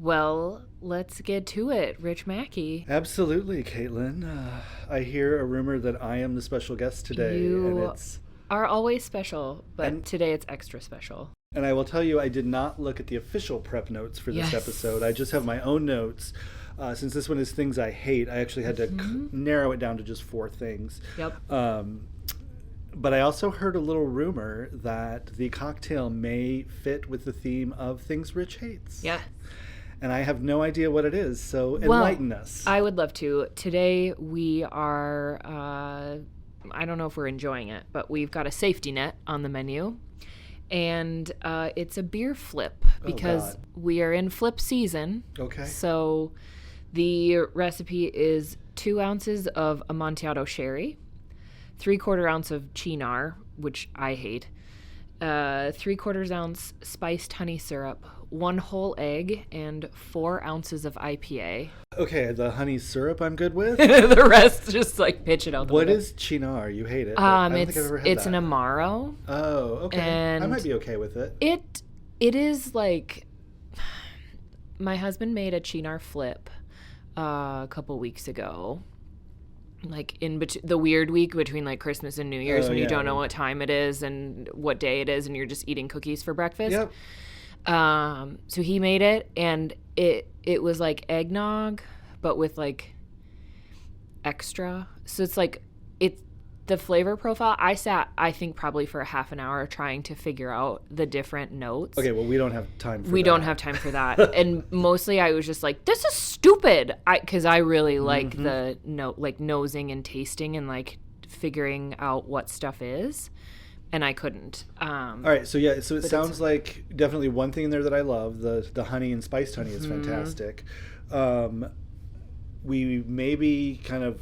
Well, let's get to it, Rich Mackey. Absolutely, Caitlin. I hear a rumor that I am the special guest today, You are always special, but And- today it's extra special. and I will tell you, I did not look at the official prep notes for this episode. I just have my own notes. Since this one is things I hate, I actually had to narrow it down to just 4 things. Yep. But I also heard a little rumor that the cocktail may fit with the theme of things Rich hates. Yeah. And I have no idea what it is, so enlighten us. I would love to. Today we are, I don't know if we're enjoying it, but we've got a safety net on the menu. And it's a beer flip because we are in flip season. Okay. So the recipe is 2 ounces of Amontillado sherry, 3/4 ounce of Cynar, which I hate, 3/4 ounce spiced honey syrup, 1 whole egg, and 4 ounces of IPA. Okay, the honey syrup I'm good with. The rest, just like pitch it out the What window. is Cynar? You hate it. I don't think I've ever had It's that. an Amaro. Oh, okay. I And might be okay with it. It is like, my husband made a Cynar flip a couple weeks ago, like in the weird week between like Christmas and New Year's when you don't know what time it is and what day it is, and you're just eating cookies for breakfast. Yep. So he made it, and it was like eggnog, but with like extra. So it's like the flavor profile. I sat, I think, probably for a half an hour trying to figure out the different notes. Okay, well, we don't have time for that. We don't have time for that. And mostly I was just like, this is stupid. Because I really like the nosing and tasting and like figuring out what stuff is. And I couldn't. All right, so it sounds like definitely one thing in there that I love. The honey and spiced honey is fantastic. We may be kind of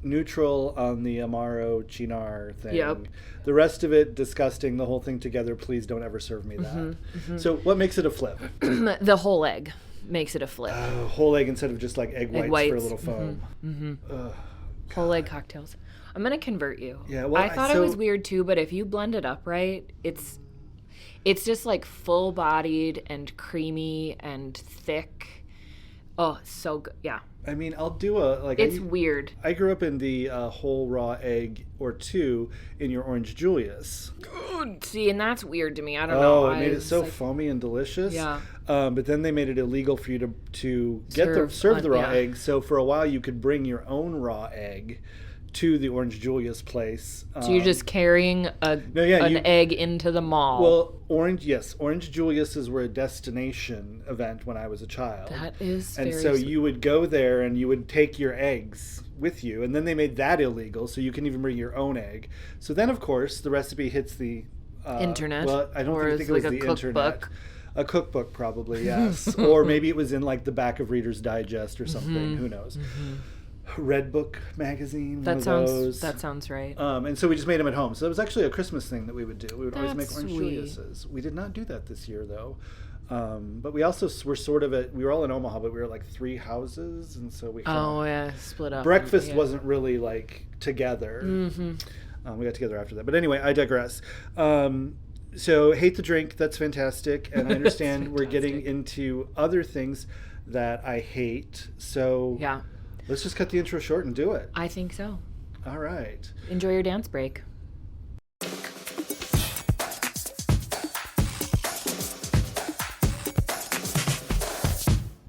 neutral on the Amaro Cynar thing. Yep. The rest of it, disgusting. The whole thing together, please don't ever serve me that. So what makes it a flip? The whole egg makes it a flip. Whole egg instead of just like egg whites for a little foam. Whole egg cocktails. I'm going to convert you. Yeah, well, I thought it was weird too, but if you blend it up right, it's just like full-bodied and creamy and thick. Oh, so good. Yeah. I mean, I'll do It's weird. I grew up in the whole raw egg or 2 in your Orange Julius. See, and that's weird to me. I don't know. Oh, it made it so foamy and delicious. Yeah. But then they made it illegal for you to serve the raw egg. So for a while you could bring your own raw egg to the Orange Julius place. So you're just carrying an egg into the mall. Well, Orange Julius's were a destination event when I was a child. That is and very so sweet. you would go there and you would take your eggs with you, and then they made that illegal, so you can even bring your own egg. So then, of course, the recipe hits the internet. Well, I don't think it was like the a internet. cookbook. A cookbook, probably, yes. Or maybe it was in like the back of Reader's Digest or something. Who knows? Red Book magazine. That sounds right. And so we just made them at home. So it was actually a Christmas thing that we would do. We would always make That's Orange sweet. Julius's. We did not do that this year though. But we also were we were all in Omaha, but we were like 3 houses, and so we split up. breakfast wasn't really like together. We got together after that. But anyway, I digress. So hate the drink. That's fantastic. And I understand we're getting into other things that I hate. So Yeah, let's just cut the intro short and do it. I think so. All right. Enjoy your dance break.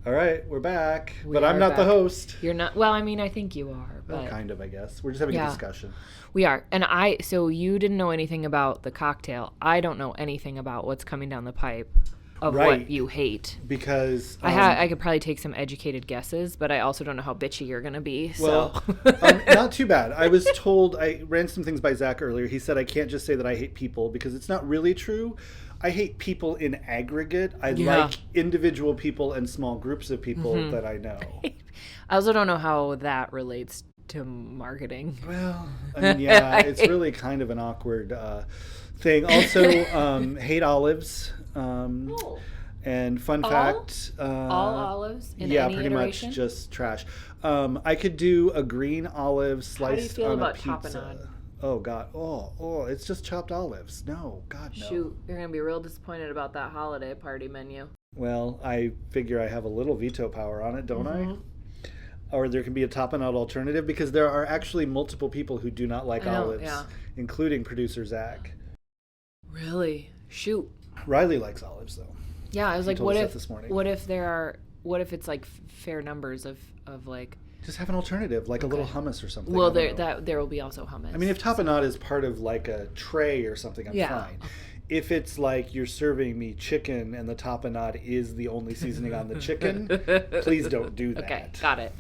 All right, we're back. We But I'm are not the back. host. You're not. Well, I mean, I think you are, Well, but kind of, I guess. We're just having a discussion. we are. And so you didn't know anything about the cocktail. I don't know anything about what's coming down the pipe of Right. what you hate. Because I could probably take some educated guesses, but I also don't know how bitchy you're gonna be. well, So not too bad. I was told, I ran some things by Zach earlier. He said I can't just say that I hate people because it's not really true. I hate people in aggregate. I like individual people and small groups of people that I know. I also don't know how that relates to marketing. Well, I mean, yeah, it's really kind of an awkward thing. Also, hate olives. And fun fact, all olives in any pretty iteration? much just trash. I could do a green olive sliced feel on about a pizza. tapenade? Oh God! Oh! It's just chopped olives. No, God, no. Shoot, you're gonna be real disappointed about that holiday party menu. Well, I figure I have a little veto power on it, don't I? Or there can be a tapenade alternative, because there are actually multiple people who do not like olives, including producer Zach. Really? Shoot. Riley likes olives, though. Yeah, I was like, what if it's like fair numbers of like... Just have an alternative, like a little hummus or something. Well, there will be also hummus. I mean, if tapenade is part of like a tray or something, I'm fine. If it's like you're serving me chicken and the tapenade is the only seasoning on the chicken, please don't do that. Okay, got it.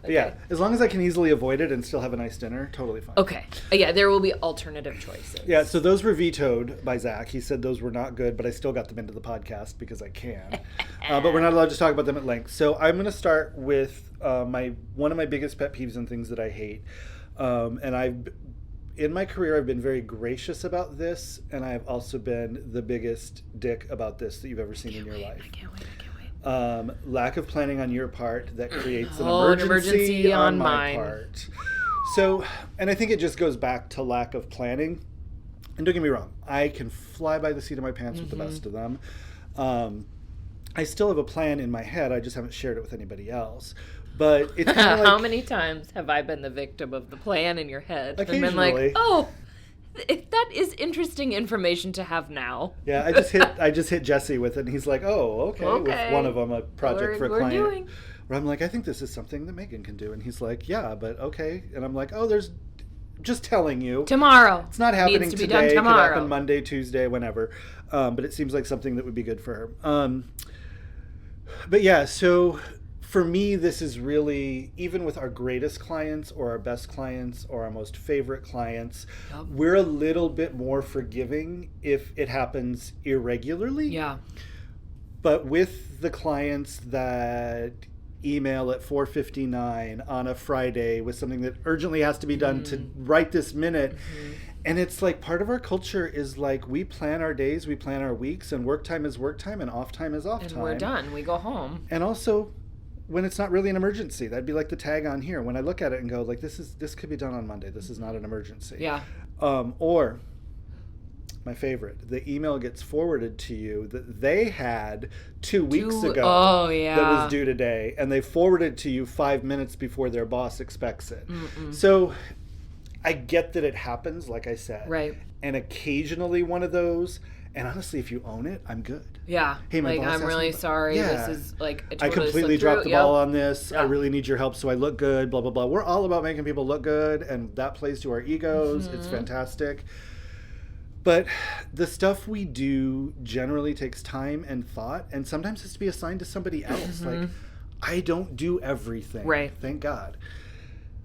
Okay. Yeah, as long as I can easily avoid it and still have a nice dinner, totally fine. Okay. Yeah, there will be alternative choices. Yeah, so those were vetoed by Zach. He said those were not good, but I still got them into the podcast because I can. But we're not allowed to talk about them at length. So I'm going to start with one of my biggest pet peeves and things that I hate. And in my career, I've been very gracious about this, and I've also been the biggest dick about this that you've ever seen in your life. I can't wait. Lack of planning on your part that creates an emergency on my mine. part. So, and I think it just goes back to lack of planning. And don't get me wrong, I can fly by the seat of my pants with the best of them. I still have a plan in my head. I just haven't shared it with anybody else. But it's kind of like, how many times have I been the victim of the plan in your head? Occasionally. And been like, oh, if that is interesting information to have now. Yeah, I just hit Jesse with it, and he's like, "Oh, okay." With one of them, a project for a client. Where I'm like, "I think this is something that Megan can do," and he's like, "Yeah, but okay." And I'm like, "Oh, there's just telling you tomorrow. It's not happening Needs to today. Be done tomorrow. It could happen Monday, Tuesday, whenever." But it seems like something that would be good for her. But yeah, so. For me, this is really, even with our greatest clients or our best clients or our most favorite clients, we're a little bit more forgiving if it happens irregularly. Yeah. But with the clients that email at 4:59 on a Friday with something that urgently has to be done to right this minute, and it's like part of our culture is like we plan our days, we plan our weeks, and work time is work time and off time is off time. And we're done. We go home. And also, when it's not really an emergency, that'd be like the tag on here. When I look at it and go, like, this could be done on Monday. This is not an emergency. Yeah. Or my favorite, the email gets forwarded to you that they had 2 weeks ago. Oh, yeah. That was due today, and they forwarded to you 5 minutes before their boss expects it. So I get that it happens, like I said. Right. And occasionally one of those. And honestly, if you own it, I'm good. Yeah. Hey, my boss I'm really sorry. Yeah. This is like I completely dropped the ball on this. I really need your help so I look good, blah, blah, blah. We're all about making people look good, and that plays to our egos. It's fantastic. But the stuff we do generally takes time and thought, and sometimes has to be assigned to somebody else. Like, I don't do everything. Right. Thank God.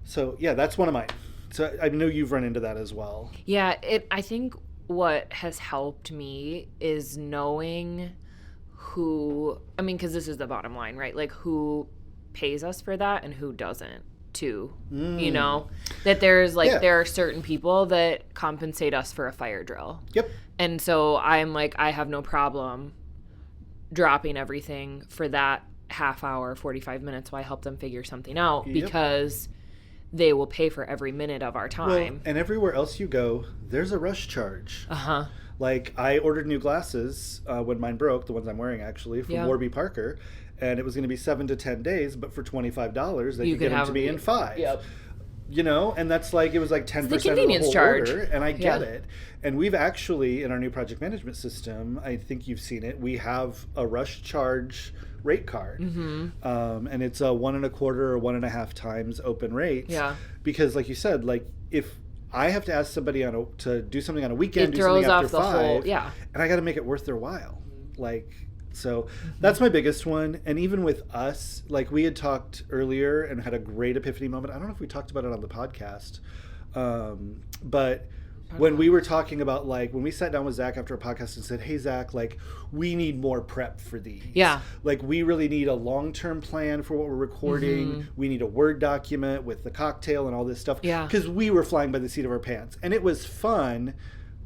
So, yeah, that's one of mine. So I know you've run into that as well. Yeah, I think what has helped me is knowing who, I mean, because this is the bottom line, right? Like, who pays us for that and who doesn't, too. You know? That there's, like, there are certain people that compensate us for a fire drill. Yep. And so I'm like, I have no problem dropping everything for that half hour, 45 minutes while I help them figure something out because they will pay for every minute of our time. Well, and everywhere else you go, there's a rush charge. Like, I ordered new glasses when mine broke, the ones I'm wearing actually, from Warby Parker, and it was going to be 7 to 10 days, but for $25, they could get them to me in 5. Yep. You know, and that's like, it was like 10% the of convenience the whole charge. order, and I get it. And we've actually, in our new project management system, I think you've seen it, we have a rush charge rate card. And it's a 1 1/4 or 1.5 times open rates. Yeah. Because like you said, like, if I have to ask somebody to do something on a weekend, it do throws something off after the 5, whole, and I got to make it worth their while. Like, so that's my biggest one. And even with us, like, we had talked earlier and had a great epiphany moment. I don't know if we talked about it on the podcast, but when we were talking about, like, when we sat down with Zach after a podcast and said, hey, Zach, like, we need more prep for these. Yeah. Like, we really need a long-term plan for what we're recording. We need a Word document with the cocktail and all this stuff. Yeah. Because we were flying by the seat of our pants. And it was fun.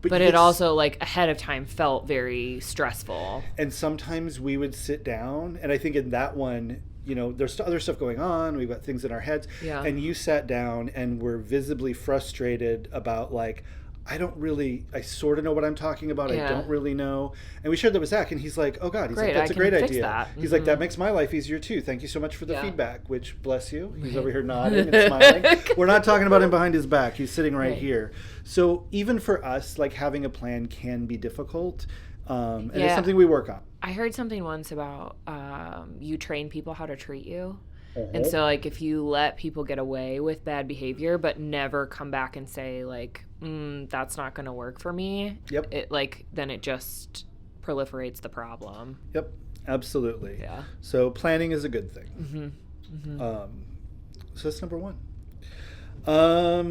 But it also, like, ahead of time felt very stressful. And sometimes we would sit down, and I think in that one, you know, there's other stuff going on. We've got things in our heads. Yeah. And you sat down and were visibly frustrated about, like, I sort of know what I'm talking about. Yeah. I don't really know. And we shared that with Zach, and he's like, oh God, he's Great, like, that's I a great can fix idea. that. He's like, that makes my life easier too. Thank you so much for the Yeah. feedback, which bless you. He's over here nodding and smiling. We're not talking about him behind his back. He's sitting right here. So even for us, like having a plan can be difficult. And it's something we work on. I heard something once about you train people how to treat you. And so, like, if you let people get away with bad behavior but never come back and say, like, that's not going to work for me, then it just proliferates the problem. Yep, absolutely. Yeah. So planning is a good thing. So that's number one. How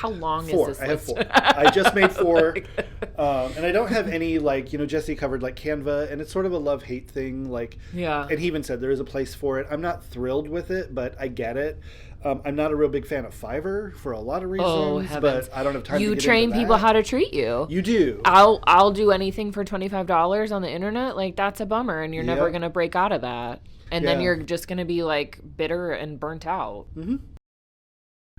long is 4. this I have list? 4. I just made 4. And I don't have any, like, Jesse covered, like, Canva, and it's sort of a love-hate thing, like, and he even said there is a place for it. I'm not thrilled with it, but I get it. I'm not a real big fan of Fiverr for a lot of reasons, but I don't have time to get into that. You train people how to treat you. You do. I'll do anything for $25 on the internet. Like, that's a bummer, and you're never going to break out of that. And then you're just going to be, like, bitter and burnt out. Mm-hmm.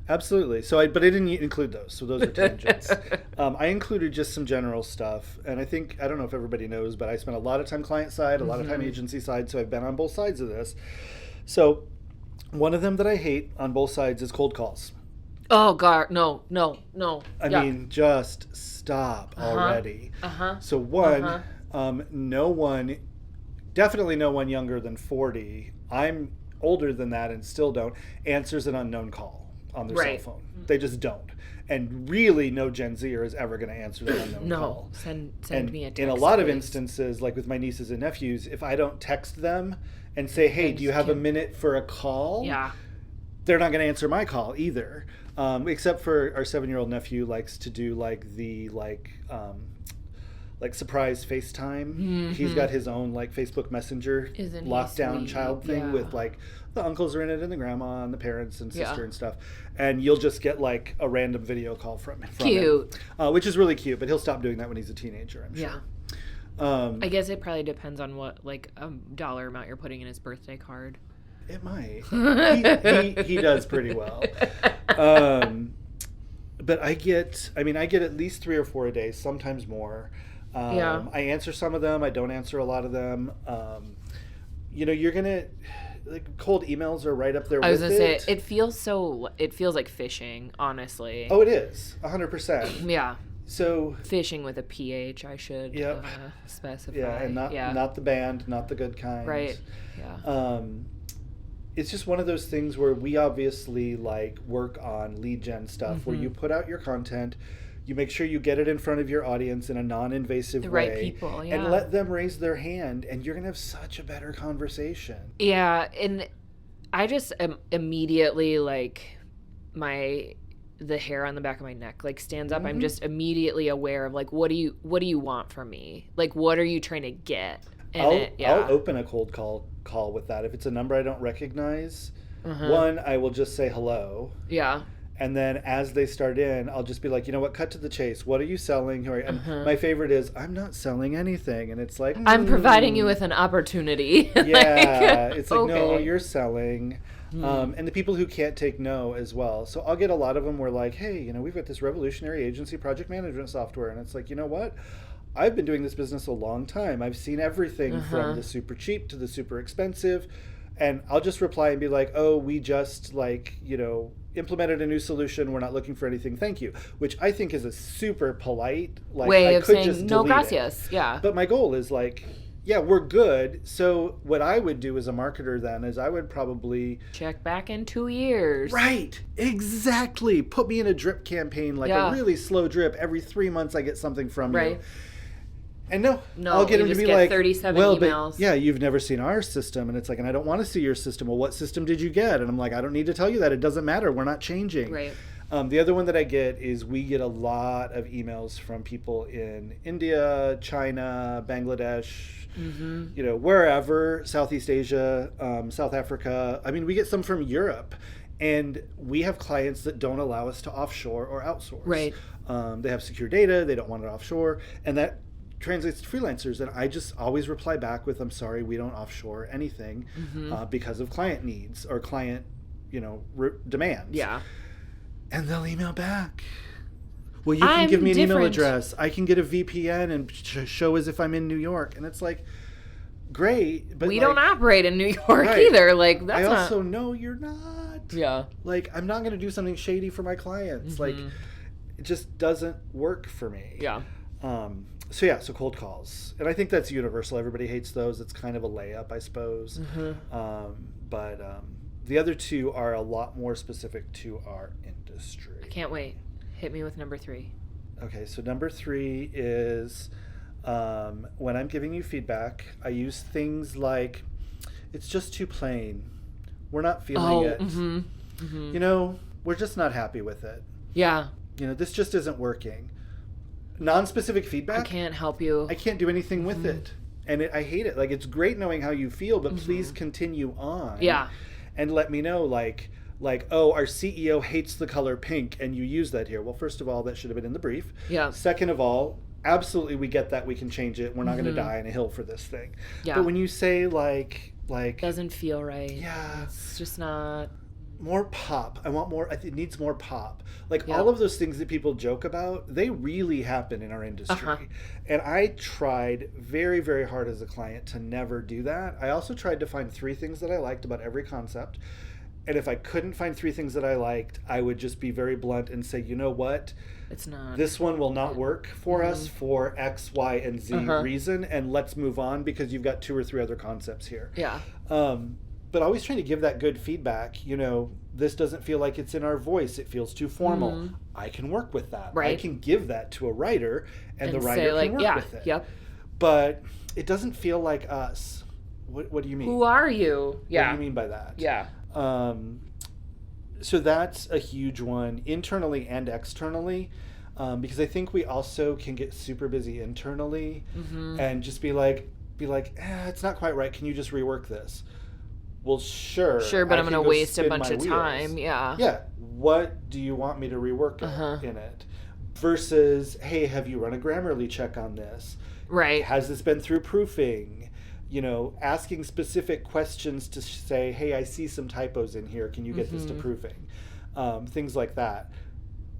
Absolutely. So, but I didn't include those. So those are tangents. I included just some general stuff. And I don't know if everybody knows, but I spent a lot of time client side, a lot of time agency side. So I've been on both sides of this. So one of them that I hate on both sides is cold calls. Oh, God. No. I mean, just stop already. So one, definitely no one younger than 40. I'm older than that and still don't answers an unknown call on their cell phone. They just don't. And really no Gen Zer is ever going to answer that unknown call. Send me a text. In a lot of instances, like with my nieces and nephews, if I don't text them and say, hey, do you have a minute for a call? Yeah. They're not going to answer my call either. Except for our 7-year-old nephew likes to do like surprise FaceTime. He's got his own like Facebook Messenger lockdown child thing with like the uncles are in it and the grandma and the parents and sister and stuff. And you'll just get like a random video call from him. Which is really cute, but he'll stop doing that when he's a teenager, I'm sure. I guess it probably depends on what like dollar amount you're putting in his birthday card. It might. He does pretty well. But I get at least 3 or 4 a day, sometimes more. I answer some of them. I don't answer a lot of them. You're gonna like cold emails are right up there. I was gonna say it feels like phishing, honestly. Oh, it is 100%. Yeah. So phishing with a PH, I should specify. Yeah, and not the band, not the good kind. Right. Yeah. It's just one of those things where we obviously like work on lead gen stuff where you put out your content. You make sure you get it in front of your audience in a non-invasive way. The right people, and let them raise their hand, and you're going to have such a better conversation. Yeah, and I just am immediately, like, the hair on the back of my neck, like, stands up. I'm just immediately aware of, like, what do you want from me? Like, what are you trying to get? And I'll open a cold call with that. If it's a number I don't recognize, one, I will just say hello. Yeah. And then as they start in, I'll just be like, you know what, cut to the chase. What are you selling? And my favorite is, I'm not selling anything. And it's like, I'm providing you with an opportunity. Yeah. It's like, no, you're selling. And the people who can't take no as well. So I'll get a lot of them where like, hey, we've got this revolutionary agency project management software. And it's like, you know what? I've been doing this business a long time. I've seen everything from the super cheap to the super expensive. And I'll just reply and be like, oh, we just implemented a new solution. We're not looking for anything. Thank you. Which I think is a super polite way of saying just no gracias. Yeah. But my goal is like, yeah, we're good. So what I would do as a marketer then is I would probably check back in 2 years. Right. Exactly. Put me in a drip campaign, like a really slow drip. Every 3 months I get something from you. And I'll get him to be like, 37 emails. But, yeah, you've never seen our system. And it's like, and I don't want to see your system. Well, what system did you get? And I'm like, I don't need to tell you that. It doesn't matter. We're not changing. Right. The other one that I get is we get a lot of emails from people in India, China, Bangladesh, wherever, Southeast Asia, South Africa. I mean, we get some from Europe. And we have clients that don't allow us to offshore or outsource. Right. They have secure data. They don't want it offshore. And that translates to freelancers, and I just always reply back with, I'm sorry, we don't offshore anything because of client needs or client, demands. Yeah. And they'll email back, well, you can I'm give me an email different. address. I can get a VPN and show as if I'm in New York. And it's like, great, but We like, don't operate in New York right. either. Like, that's I not... also know you're not. Yeah. Like, I'm not going to do something shady for my clients. Like, it just doesn't work for me. Yeah. So cold calls. And I think that's universal. Everybody hates those. It's kind of a layup, I suppose. But the other two are a lot more specific to our industry. I can't wait. Hit me with number 3. Okay, so number 3 is when I'm giving you feedback, I use things like, it's just too plain. We're not feeling it. You know, we're just not happy with it. Yeah. You know, this just isn't working. Non-specific feedback. I can't help you. I can't do anything with it. And I hate it. Like, it's great knowing how you feel, but please continue on. Yeah. And let me know, like, oh, our CEO hates the color pink, and you use that here. Well, first of all, that should have been in the brief. Yeah. Second of all, absolutely, we get that. We can change it. We're not going to die on a hill for this thing. Yeah. But when you say, like... Doesn't feel right. Yeah. It's just not... More pop. I want more. It needs more pop. Like, all of those things that people joke about, they really happen in our industry. And I tried very, very hard as a client to never do that. I also tried to find 3 things that I liked about every concept. And if I couldn't find 3 things that I liked, I would just be very blunt and say, you know what? It's not. This one will not work for us for X, Y, and Z reason. And let's move on because you've got 2 or 3 other concepts here. Yeah. But always trying to give that good feedback. You know, this doesn't feel like it's in our voice. It feels too formal. I can work with that. Right. I can give that to a writer, and the writer say, like, can work with it. Yep. But it doesn't feel like us. What do you mean? Who are you? Yeah. What do you mean by that? Yeah. So that's a huge one, internally and externally. Because I think we also can get super busy internally and just be like, it's not quite right. Can you just rework this? Well, sure. Sure, but I'm going to waste a bunch of wheels. time. Yeah. Yeah. What do you want me to rework in it? Versus, hey, have you run a Grammarly check on this? Right. Has this been through proofing? You know, asking specific questions to say, hey, I see some typos in here. Can you get this to proofing? Things like that.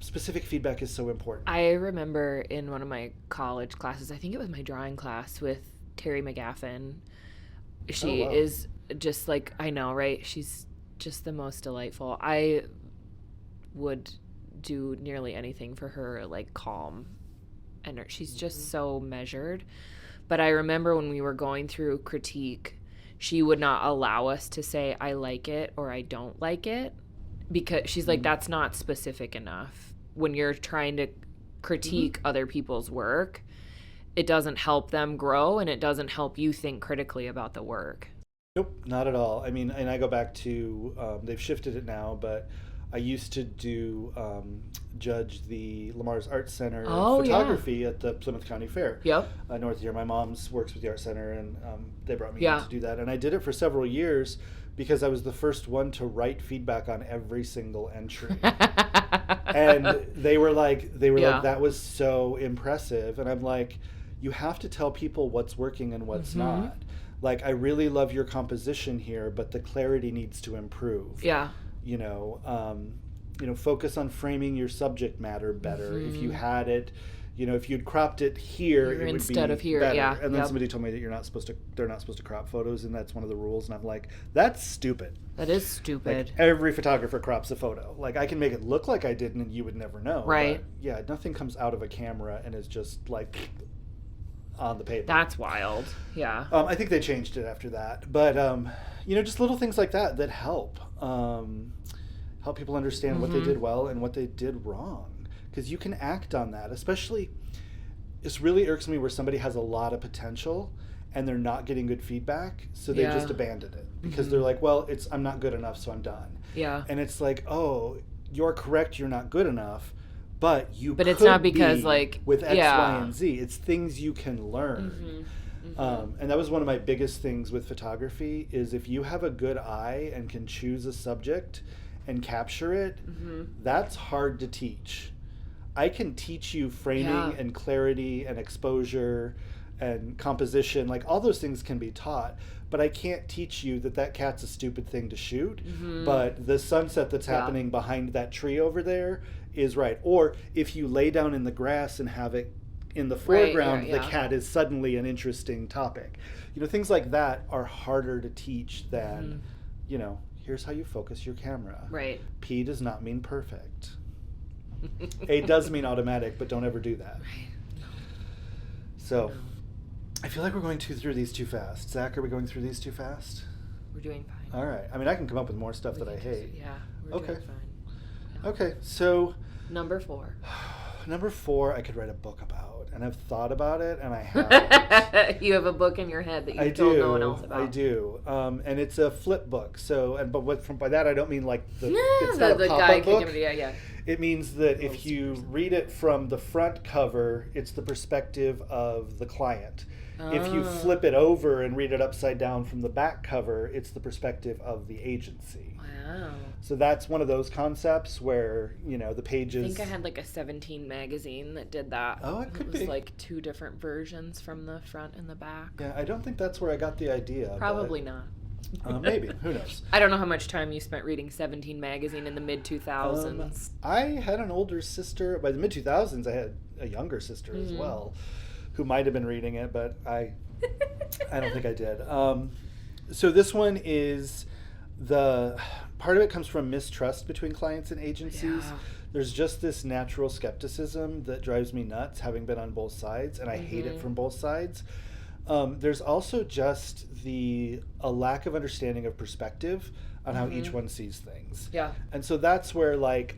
Specific feedback is so important. I remember in one of my college classes, I think it was my drawing class with Terry McGaffin. She is just like, I know, right? She's just the most delightful. I would do nearly anything for her, like, calm. And she's just so measured. But I remember when we were going through critique, she would not allow us to say, I like it or I don't like it. Because she's like, that's not specific enough. When you're trying to critique other people's work, it doesn't help them grow and it doesn't help you think critically about the work. Nope, not at all. I mean, and I go back to, they've shifted it now, but I used to do judge the Lamar's Art Center photography at the Plymouth County Fair. Yep. North here. My mom's works with the Art Center, and they brought me in to do that. And I did it for several years because I was the first one to write feedback on every single entry. And they were like, that was so impressive. And I'm like, you have to tell people what's working and what's not. Like, I really love your composition here, but the clarity needs to improve. Yeah. You know, focus on framing your subject matter better. If you had it, you know, if you'd cropped it here, it would instead be of here, better. yeah. And then somebody told me that they're not supposed to crop photos, and that's one of the rules. And I'm like, that's stupid. That is stupid. Like, every photographer crops a photo. Like, I can make it look like I didn't, and you would never know. Right. But, yeah, nothing comes out of a camera and is just like on the paper. That's wild. Yeah. I think they changed it after that. But, just little things like that help. Help people understand what they did well and what they did wrong. Because you can act on that. Especially, it really irks me where somebody has a lot of potential and they're not getting good feedback, so they just abandon it. Because they're like, well, I'm not good enough, so I'm done. Yeah. And it's like, oh, you're correct, you're not good enough, but it's not because, like, with X, Y, and Z. It's things you can learn. And that was one of my biggest things with photography is if you have a good eye and can choose a subject and capture it, that's hard to teach. I can teach you framing and clarity and exposure and composition. Like, all those things can be taught, but I can't teach you that cat's a stupid thing to shoot. But the sunset that's happening behind that tree over there is right. Or if you lay down in the grass and have it in the foreground, the cat is suddenly an interesting topic. Things like that are harder to teach than, here's how you focus your camera. Right. P does not mean perfect. A does mean automatic, but don't ever do that. Right. No. So, I feel like we're going through these too fast. Zach, are we going through these too fast? We're doing fine. All right. I mean, I can come up with more stuff that I hate. Yeah, we're doing fine. Yeah. Okay, so... Number 4. Number 4, I could write a book about, and I've thought about it, and I haven't. You have a book in your head that you told no one else about. I do, and it's a flip book. So, by that I don't mean like it's not a pop-up book. Yeah. It means that if you read it from the front cover, it's the perspective of the client. If you flip it over and read it upside down from the back cover, it's the perspective of the agency. Wow. So that's one of those concepts where, the pages... I think I had like a 17 magazine that did that. Oh, it could be. It was like 2 different versions from the front and the back. Yeah, I don't think that's where I got the idea. Probably not. Maybe. Who knows? I don't know how much time you spent reading 17 magazine in the mid-2000s. I had an older sister. By the mid-2000s, I had a younger sister as well, who might have been reading it, but I don't think I did. So this one is part of it comes from mistrust between clients and agencies. Yeah. There's just this natural skepticism that drives me nuts, having been on both sides, and I hate it from both sides. There's also just a lack of understanding of perspective on how each one sees things. Yeah. And so that's where like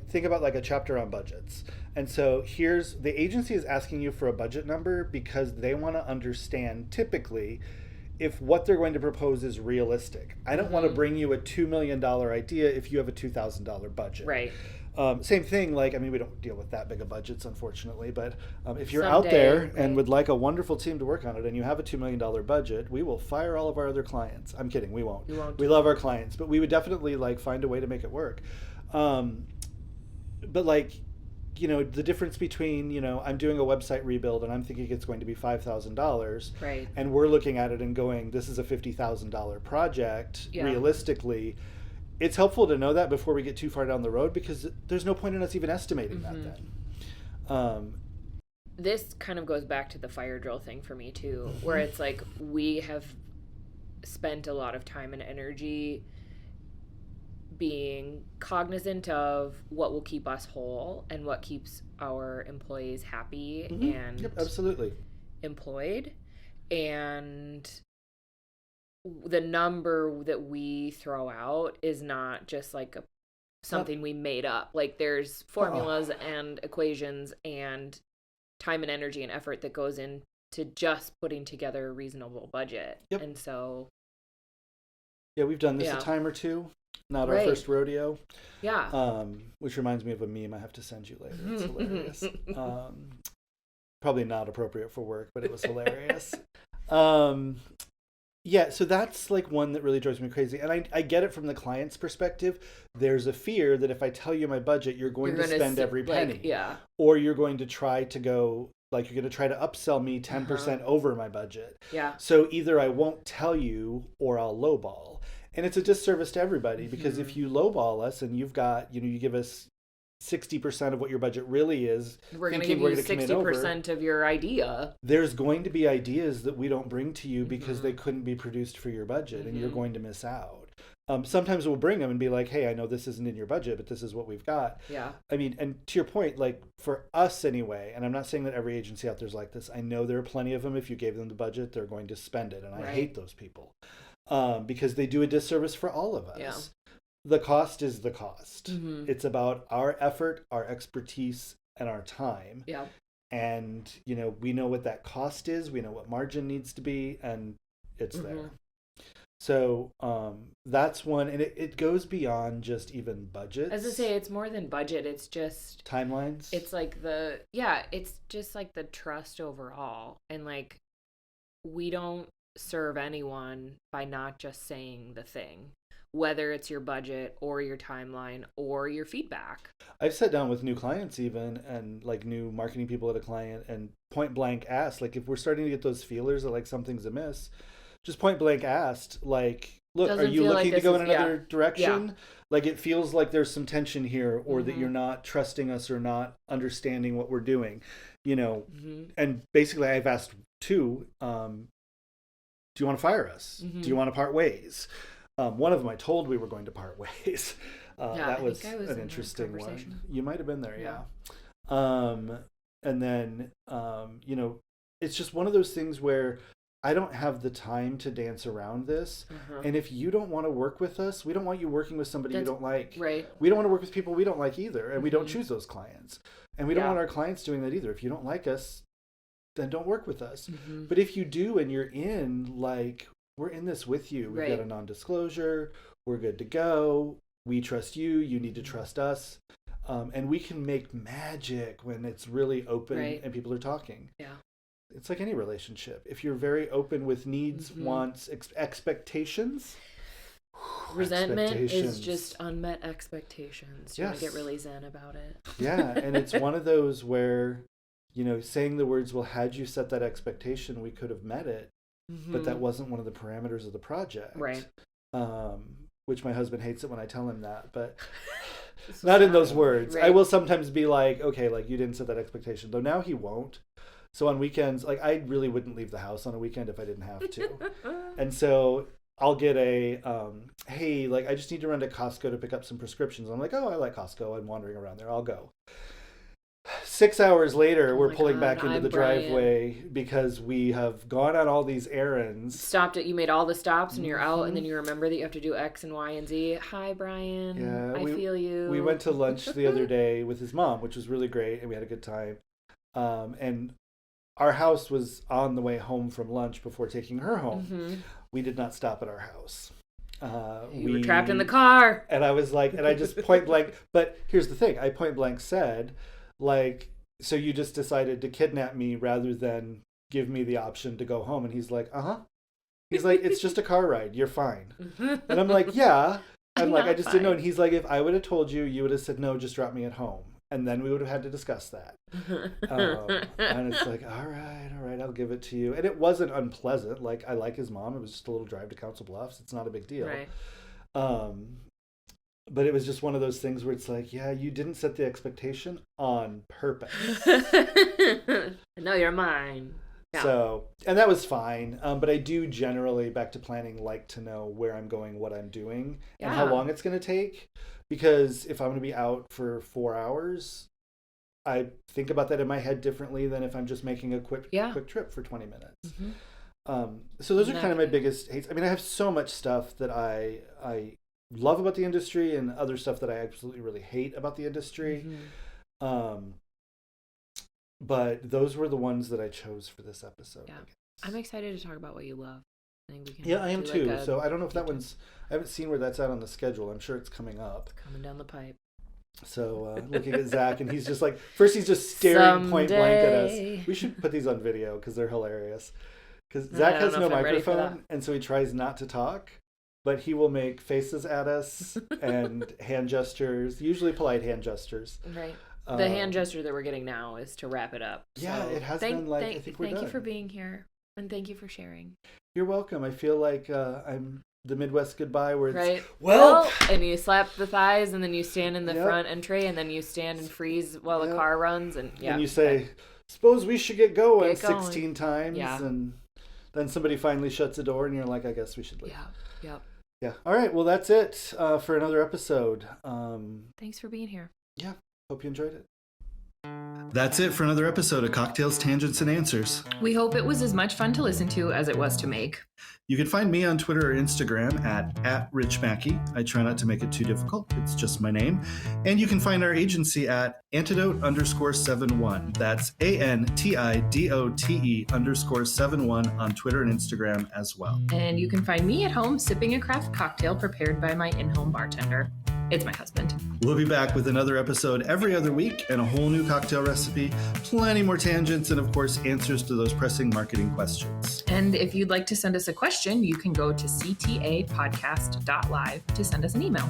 think about like a chapter on budgets. And so the agency is asking you for a budget number because they want to understand typically if what they're going to propose is realistic. I don't want to bring you a $2 million idea if you have a $2,000 budget. Right. Same thing, we don't deal with that big of budgets, unfortunately, but if you're out there and would like a wonderful team to work on it and you have a $2 million budget, we will fire all of our other clients. I'm kidding, we won't. We love our clients, but we would definitely find a way to make it work. But the difference between, I'm doing a website rebuild and I'm thinking it's going to be $5,000. Right. And we're looking at it and going, this is a $50,000 project, realistically. It's helpful to know that before we get too far down the road because there's no point in us even estimating that then. This kind of goes back to the fire drill thing for me too, where it's like we have spent a lot of time and energy being cognizant of what will keep us whole and what keeps our employees happy and absolutely employed. And the number that we throw out is not just something we made up. There's formulas and equations and time and energy and effort that goes into just putting together a reasonable budget. Yep. And so we've done this a time or two. Not our first rodeo. Yeah. Which reminds me of a meme I have to send you later. It's hilarious. Probably not appropriate for work, but it was hilarious. Yeah, so that's one that really drives me crazy. And I get it from the client's perspective. There's a fear that if I tell you my budget, you're going to spend every penny. Or you're going to try to go, you're going to try to upsell me 10% over my budget. Yeah. So either I won't tell you or I'll lowball. And it's a disservice to everybody because if you lowball us and you've got, you give us 60% of what your budget really is, we're going to give you 60% of your idea. There's going to be ideas that we don't bring to you because they couldn't be produced for your budget and you're going to miss out. Sometimes we'll bring them and be like, hey, I know this isn't in your budget, but this is what we've got. Yeah. I mean, and to your point, for us anyway, and I'm not saying that every agency out there's like this. I know there are plenty of them. If you gave them the budget, they're going to spend it. And I hate those people because they do a disservice for all of us. Yeah. The cost is the cost. It's about our effort, our expertise, and our time. Yeah. And, we know what that cost is. We know what margin needs to be, and it's there. So that's one. And it goes beyond just even budgets. As I say, it's more than budget. It's just... timelines? It's it's just the trust overall. And we don't serve anyone by not just saying the thing. Whether it's your budget or your timeline or your feedback. I've sat down with new clients even and new marketing people at a client and point blank asked, if we're starting to get those feelers that something's amiss, just point blank asked, look, are you looking to go in another direction? Like it feels like there's some tension here, or that you're not trusting us or not understanding what we're doing, and basically I've asked too, do you want to fire us? Do you want to part ways? One of them I told we were going to part ways. That was an interesting one. You might have been there. Yeah. And then, it's just one of those things where I don't have the time to dance around this. And if you don't want to work with us, we don't want you working with somebody you don't like. Right. We don't want to work with people we don't like either. And we don't choose those clients. And we don't want our clients doing that either. If you don't like us, then don't work with us. But if you do and you're in, like, we're in this with you. We've got a non-disclosure. We're good to go. We trust you. You need to trust us. And we can make magic when it's really open and people are talking. Yeah. It's like any relationship. If you're very open with needs, wants, expectations. Resentment is just unmet expectations. You want to get really zen about it. Yeah, and it's one of those where, saying the words, well, had you set that expectation, we could have met it. But that wasn't one of the parameters of the project. Right. Which my husband hates it when I tell him that, but not in those words. Right. I will sometimes be like, okay, like you didn't set that expectation. Though now he won't. So on weekends, like I really wouldn't leave the house on a weekend if I didn't have to. And so I'll get a, hey, like I just need to run to Costco to pick up some prescriptions. I'm like, oh, I like Costco. I'm wandering around there. I'll go. 6 hours later, we're pulling back into the driveway because we have gone on all these errands. Stopped it. You made all the stops and you're out, and then you remember that you have to do X and Y and Z. Hi, Brian. Yeah, I feel you. We went to lunch the other day with his mom, which was really great, and we had a good time. And our house was on the way home from lunch before taking her home. We did not stop at our house. We were trapped in the car. And I was like, and I just point blank, but here's the thing. I point blank said, like, so you just decided to kidnap me rather than give me the option to go home. And he's like, He's like, it's just a car ride. You're fine. And I'm like, yeah. I'm like, I just didn't know. And he's like, if I would have told you, you would have said, no, just drop me at home. And then we would have had to discuss that. And it's like, all right, I'll give it to you. And it wasn't unpleasant. Like, I like his mom. It was just a little drive to Council Bluffs. It's not a big deal. Right. But it was just one of those things where it's like, yeah, you didn't set the expectation on purpose. No, you're mine. Yeah. So, and that was fine. But I do generally, back to planning, like to know where I'm going, what I'm doing, and how long it's going to take. Because if I'm going to be out for 4 hours, I think about that in my head differently than if I'm just making a quick trip for 20 minutes. So those are kind of my biggest hates. I mean, I have so much stuff that I love about the industry and other stuff that I absolutely really hate about the industry. But those were the ones that I chose for this episode. Yeah. I'm excited to talk about what you love. I think we can I am too. So I don't know if that one's, I haven't seen where that's at on the schedule. I'm sure it's coming up. It's coming down the pipe. So looking at Zach, and he's just like, first he's just staring point blank at us. We should put these on video because they're hilarious. Because Zach has no microphone, and so he tries not to talk. But he will make faces at us and hand gestures, usually polite hand gestures. Right. The hand gesture that we're getting now is to wrap it up. Yeah, so it has been like, I think we're done. Thank you for being here, and thank you for sharing. You're welcome. I feel like I'm the Midwest goodbye where it's, well, and you slap the thighs, and then you stand in the front entry, and then you stand and freeze while the car runs, and you say, suppose we should get going 16 times, and then somebody finally shuts the door, and you're like, I guess we should leave. Yeah. All right. Well, that's it for another episode. Thanks for being here. Yeah. Hope you enjoyed it. That's it for another episode of Cocktails, Tangents, and Answers. We hope it was as much fun to listen to as it was to make. You can find me on Twitter or Instagram at Rich Mackey. I try not to make it too difficult. It's just my name. And you can find our agency at Antidote_71. That's ANTIDOTE_71 on Twitter and Instagram as well. And you can find me at home sipping a craft cocktail prepared by my in-home bartender. It's my husband. We'll be back with another episode every other week and a whole new cocktail recipe, plenty more tangents, and of course, answers to those pressing marketing questions. And if you'd like to send us a question, you can go to ctapodcast.live to send us an email.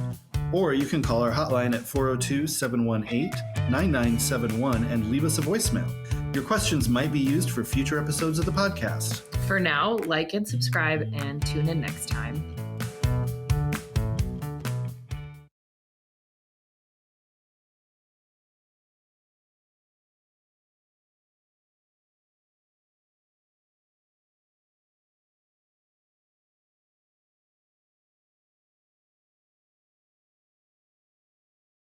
Or you can call our hotline at 402-718-9971 and leave us a voicemail. Your questions might be used for future episodes of the podcast. For now, like and subscribe and tune in next time.